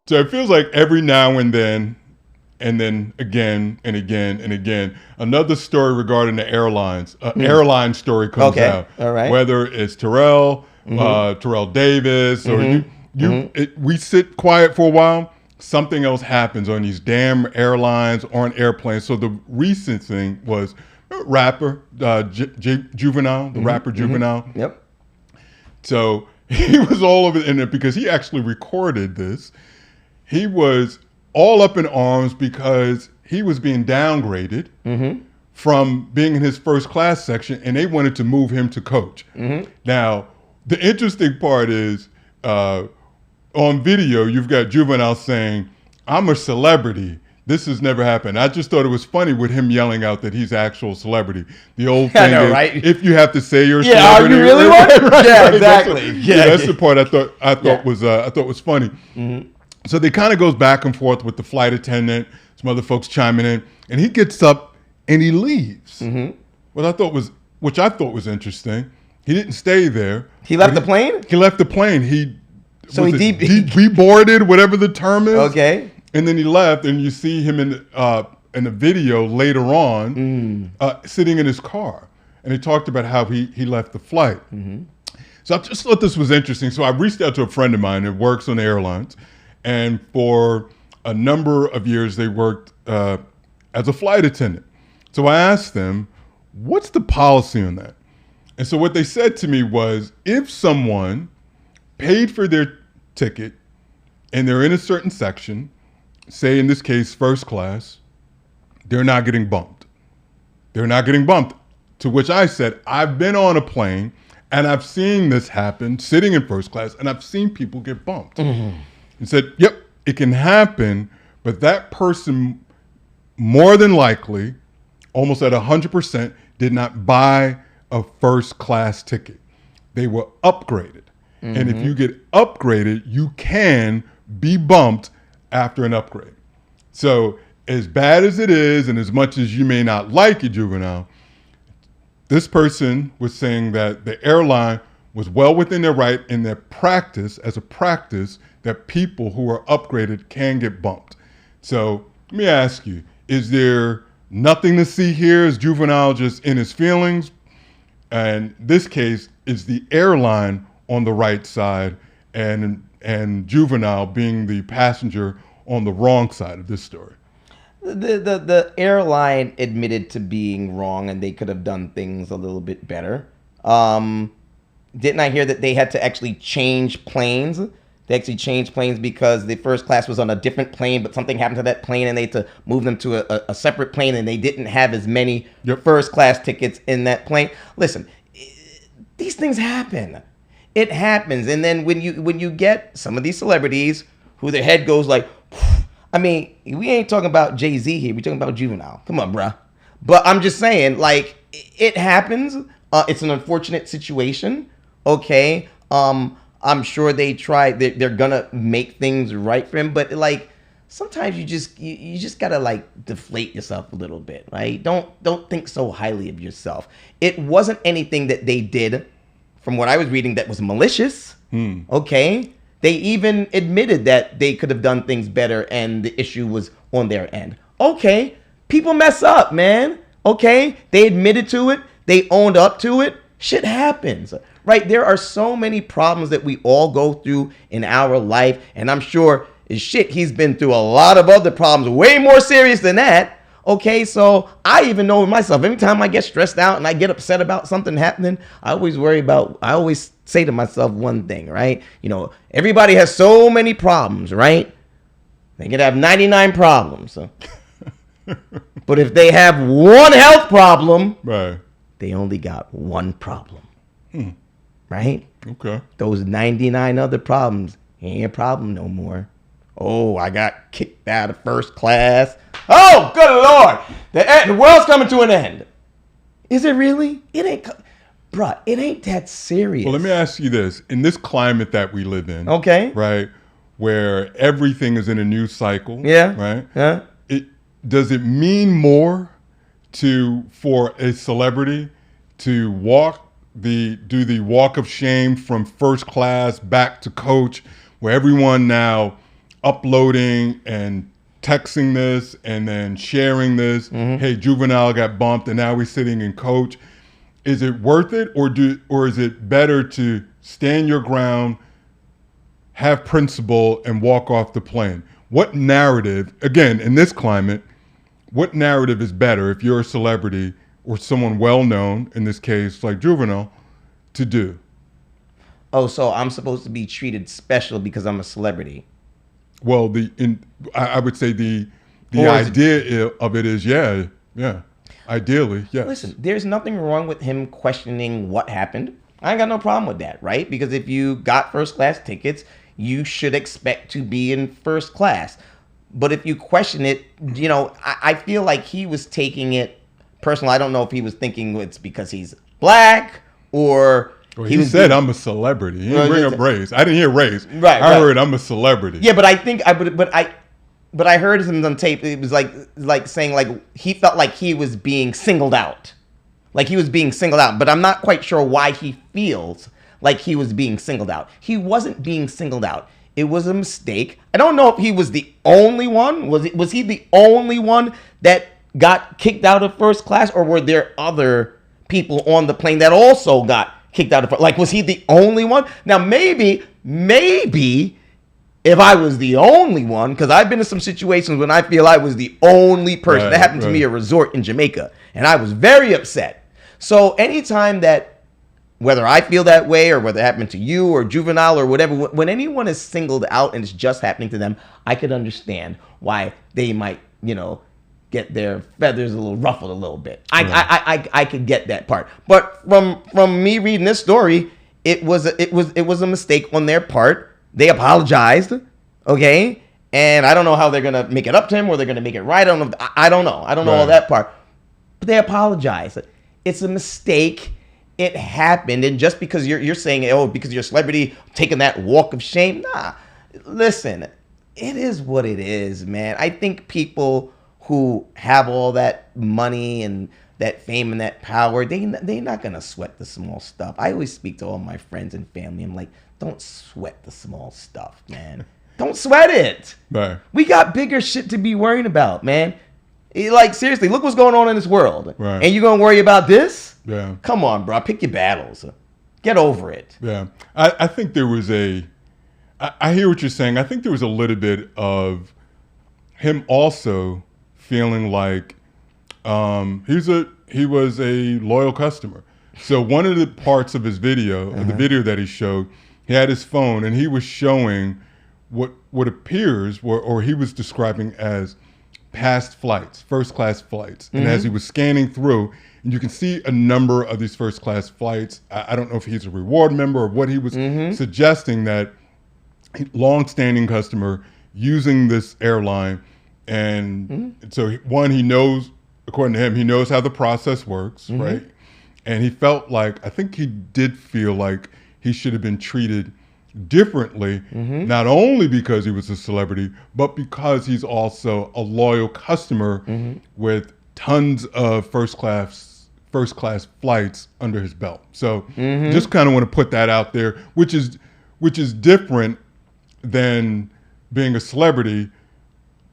So it feels like every now and then again and again and again, another story regarding the airlines, airline story comes out. All right. Whether it's Terrell Davis, or we sit quiet for a while, something else happens on these damn airlines, on airplanes. So the recent thing was rapper Juvenile, the rapper Juvenile. Yep. So he was all over in it because he actually recorded this. He was all up in arms because he was being downgraded from being in his first class section, and they wanted to move him to coach. Now, the interesting part is on video, you've got Juvenile saying, "I'm a celebrity. This has never happened." I just thought it was funny with him yelling out that he's actual celebrity. The old thing is, right? If you have to say you're a Yeah, celebrity, are you really one? right, Yeah, right. exactly. That's the part I thought was funny. So they kind of goes back and forth with the flight attendant, some other folks chiming in, and he gets up and he leaves. Which I thought was interesting. He didn't stay there. He left the plane? He left the plane. He deboarded, whatever the term is. Okay. And then he left, and you see him in a video later on sitting in his car. And he talked about how he left the flight. So I just thought this was interesting. So I reached out to a friend of mine that works on the airlines. And for a number of years, they worked as a flight attendant. So I asked them, what's the policy on that? And so what they said to me was, if someone paid for their ticket and they're in a certain section, say in this case, first class, they're not getting bumped. They're not getting bumped. To which I said, I've been on a plane and I've seen this happen sitting in first class, and I've seen people get bumped. And said, yep, it can happen, but that person more than likely, almost at 100%, did not buy a first class ticket. They were upgraded. And if you get upgraded, you can be bumped after an upgrade. So as bad as it is, and as much as you may not like it, Juvenile, this person was saying that the airline was well within their right in their practice, as a practice, that people who are upgraded can get bumped. So let me ask you, is there nothing to see here? Is Juvenile just in his feelings? And this case is the airline on the right side and Juvenile being the passenger on the wrong side of this story. The airline admitted to being wrong, and they could have done things a little bit better. Didn't I hear that they had to actually change planes? They actually changed planes because the first class was on a different plane, but something happened to that plane and they had to move them to a separate plane, and they didn't have as many first class tickets in that plane. Listen, these things happen. It happens. And then when you get some of these celebrities who their head goes like, I mean, we ain't talking about Jay-Z here. We're talking about Juvenile. Come on, bruh. But I'm just saying, like, it happens. It's an unfortunate situation. Okay. I'm sure they're gonna make things right for him, but like sometimes you just gotta like deflate yourself a little bit, right? Don't think so highly of yourself. It wasn't anything that they did, from what I was reading, that was malicious. Okay, they even admitted that they could have done things better, and the issue was on their end. Okay, people mess up, man. Okay, they admitted to it. They owned up to it. Shit happens. Right, there are so many problems that we all go through in our life, and I'm sure he's been through a lot of other problems way more serious than that. Okay, so I even know myself, anytime I get stressed out and I get upset about something happening, I always say to myself one thing, right? You know, everybody has so many problems, right? They could have 99 problems. But if they have one health problem, right, they only got one problem. Right? Okay. Those 99 other problems ain't a problem no more. Oh, I got kicked out of first class. Oh, good Lord. The world's coming to an end. Is it really? It ain't. Bruh, it ain't that serious. Well, let me ask you this. In this climate that we live in, okay, right, where everything is in a news cycle, yeah, right? Yeah. Does it mean more for a celebrity to do the walk of shame from first class back to coach, where everyone now uploading and texting this and then sharing this. Hey, Juvenile got bumped and now he's sitting in coach. Is it worth it, or is it better to stand your ground, have principle, and walk off the plane? What narrative, again, in this climate, what narrative is better if you're a celebrity or someone well-known, in this case, like Juvenile, to do? Oh, so I'm supposed to be treated special because I'm a celebrity? Well, I would say the idea of it is, yeah. Ideally, yes. Listen, there's nothing wrong with him questioning what happened. I ain't got no problem with that, right? Because if you got first class tickets, you should expect to be in first class. But if you question it, I feel like he was taking it personal. I don't know if he was thinking it's because he's black or... Well, he said, I'm a celebrity. He didn't bring up race. I didn't hear race. Right. I heard I'm a celebrity. Yeah, but I think But I heard him on tape. It was like saying like he felt like he was being singled out, like he was being singled out. But I'm not quite sure why he feels like he was being singled out. He wasn't being singled out. It was a mistake. I don't know if he was the only one. Was he the only one that got kicked out of first class, or were there other people on the plane that also got kicked out of first? Like, was he the only one? Now maybe. If I was the only one, because I've been in some situations when I feel I was the only person. Right, that happened to me at a resort in Jamaica, and I was very upset. So anytime that, whether I feel that way or whether it happened to you or Juvenile or whatever, when anyone is singled out and it's just happening to them, I could understand why they might, get their feathers a little ruffled a little bit. I could get that part. But from me reading this story, it was a mistake on their part. They apologized, okay? And I don't know how they're going to make it up to him or they're going to make it right. I don't know. I don't know all that part. But they apologized. It's a mistake. It happened. And just because you're saying, because you're a celebrity, taking that walk of shame. Nah. Listen, it is what it is, man. I think people who have all that money and that fame and that power, they're not going to sweat the small stuff. I always speak to all my friends and family. I'm like, don't sweat the small stuff, man. Don't sweat it. Right. We got bigger shit to be worrying about, man. Like, seriously, look what's going on in this world. Right. And you're going to worry about this? Yeah. Come on, bro. Pick your battles. Get over it. Yeah. I think there was I hear what you're saying. I think there was a little bit of him also feeling like he was a loyal customer. So one of the parts of his video, the video that he showed, he had his phone and he was showing what appears, or he was describing as past flights, first class flights. And as he was scanning through, and you can see a number of these first class flights. I don't know if he's a reward member or what he was suggesting, that long-standing customer using this airline. And so one, he knows, according to him, he knows how the process works, right? And he felt like, I think he did feel like he should have been treated differently, not only because he was a celebrity, but because he's also a loyal customer with tons of first class flights under his belt. So just kind of want to put that out there, which is different than being a celebrity.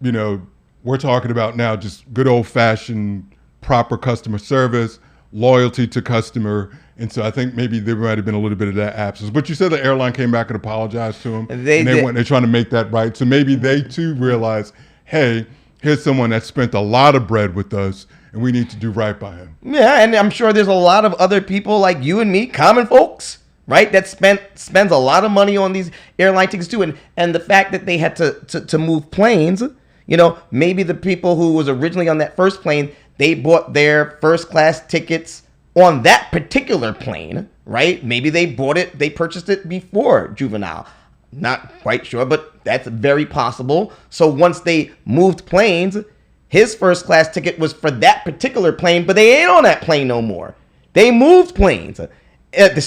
We're talking about now just good old fashioned proper customer service, loyalty to customer. And so I think maybe there might have been a little bit of that absence. But you said the airline came back and apologized to him. They're trying to make that right. So maybe they too realize, hey, here's someone that spent a lot of bread with us and we need to do right by him. Yeah, and I'm sure there's a lot of other people like you and me, common folks, right, that spends a lot of money on these airline tickets too. And the fact that they had to move planes, maybe the people who was originally on that first plane, they bought their first class tickets on that particular plane, right? Maybe they purchased it before Juvenile. Not quite sure, but that's very possible. So once they moved planes, his first class ticket was for that particular plane, but they ain't on that plane no more. They moved planes. They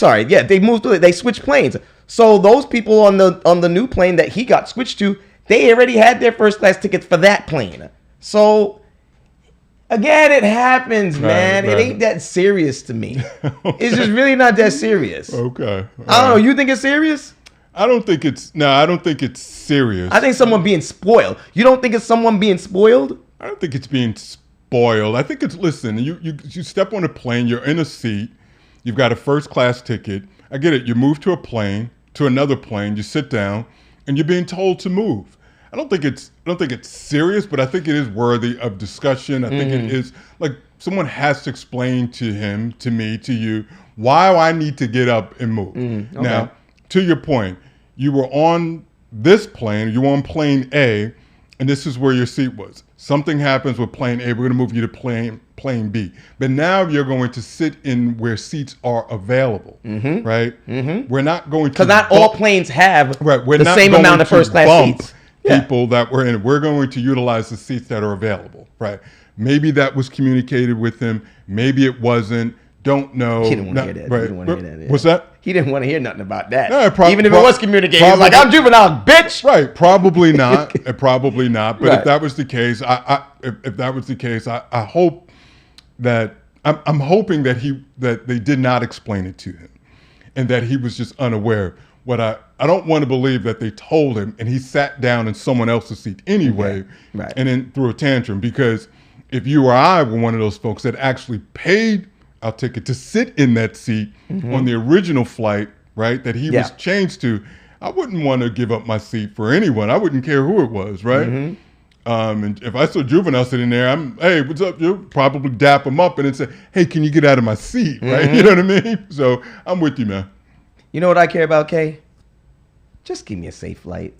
switched planes. So those people on the new plane that he got switched to, they already had their first class tickets for that plane. So again, it happens, man. Right. It ain't that serious to me. It's just really not that serious. Okay. I don't know. You think it's serious? I don't think it's serious. I think someone being spoiled. You don't think it's someone being spoiled? I don't think it's being spoiled. I think it's, listen, you step on a plane, you're in a seat, you've got a first class ticket. I get it. You move to a plane, to another plane, you sit down, and you're being told to move. I don't think it's serious, but I think it is worthy of discussion. I think it is, like, someone has to explain to him, to me, to you, why I need to get up and move. Okay. Now, to your point, you were on this plane, you were on plane A, and this is where your seat was. Something happens with plane A, we're going to move you to plane B. But now you're going to sit in where seats are available, right? We're not going to... Because not all planes have we're the not same going amount of to first class bump seats. People that were in it. We're going to utilize the seats that are available, right? Maybe that was communicated with him. Maybe it wasn't. Don't know. He didn't want to hear that. Right. He didn't want to hear that. Yeah. What's that? He didn't want to hear nothing about that. No, even if it was communicated, he was like, I'm juvenile, bitch. Right. Probably not. Probably not. But Right. if that was the case, if that was the case, I hope that I'm hoping that they did not explain it to him, and that he was just unaware. What I don't want to believe that they told him and he sat down in someone else's seat anyway, Right. and then threw a tantrum. Because if you or I were one of those folks that actually paid our ticket to sit in that seat on the original flight, right, that he was changed to, I wouldn't want to give up my seat for anyone. I wouldn't care who it was, right? And if I saw Juvenile sitting there, hey, what's up, you? Probably dap him up and then say, hey, can you get out of my seat, right? You know what I mean? So I'm with you, man. You know what I care about, Kay? Just give me a safe flight.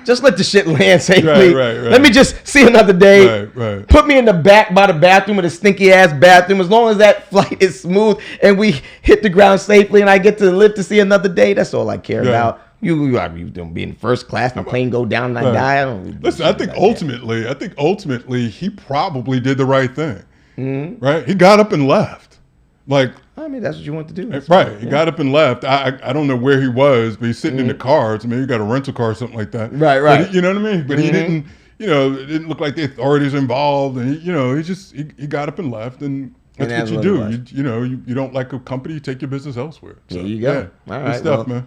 Just let the shit land safely. Right. Let me just see another day. Right. Put me in the back by the bathroom with a stinky ass bathroom. As long as that flight is smooth and we hit the ground safely and I get to live to see another day, that's all I care about. You don't be in first class and the plane go down and I die. I don't Listen, I think ultimately he probably did the right thing. Right? He got up and left. Like, I mean, that's what you want to do. That's right. fine. He got up and left. I don't know where he was, but he's sitting in the car. So maybe he got a rental car or something like that. Right. But you know what I mean? But he didn't, it didn't look like the authorities were involved. And, he got up and left. And that's what you do. You don't like a company, you take your business elsewhere. So, there you go. Yeah, All good right. stuff, man.